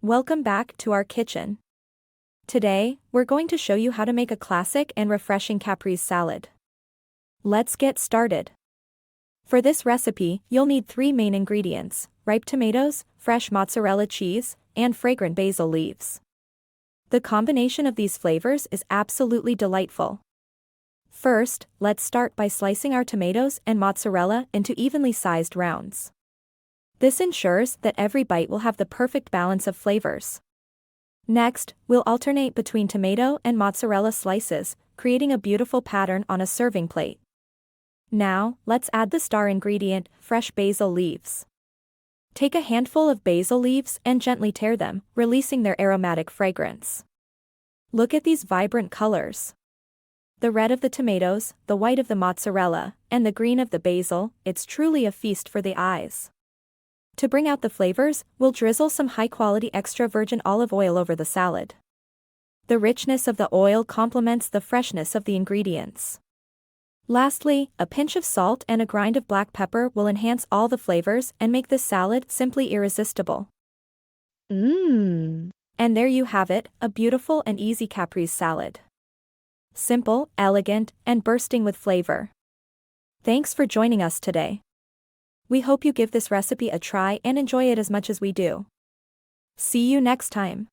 Welcome back to our kitchen. Today, we're going to show you how to make a classic and refreshing caprese salad. Let's get started. For this recipe, you'll need 3 main ingredients: ripe tomatoes, fresh mozzarella cheese, and fragrant basil leaves. The combination of these flavors is absolutely delightful. First, let's start by slicing our tomatoes and mozzarella into evenly sized rounds. This ensures that every bite will have the perfect balance of flavors. Next, we'll alternate between tomato and mozzarella slices, creating a beautiful pattern on a serving plate. Now, let's add the star ingredient, fresh basil leaves. Take a handful of basil leaves and gently tear them, releasing their aromatic fragrance. Look at these vibrant colors. The red of the tomatoes, the white of the mozzarella, and the green of the basil, it's truly a feast for the eyes. To bring out the flavors, we'll drizzle some high-quality extra virgin olive oil over the salad. The richness of the oil complements the freshness of the ingredients. Lastly, a pinch of salt and a grind of black pepper will enhance all the flavors and make this salad simply irresistible. And there you have it, a beautiful and easy caprese salad. Simple, elegant, and bursting with flavor. Thanks for joining us today. We hope you give this recipe a try and enjoy it as much as we do. See you next time.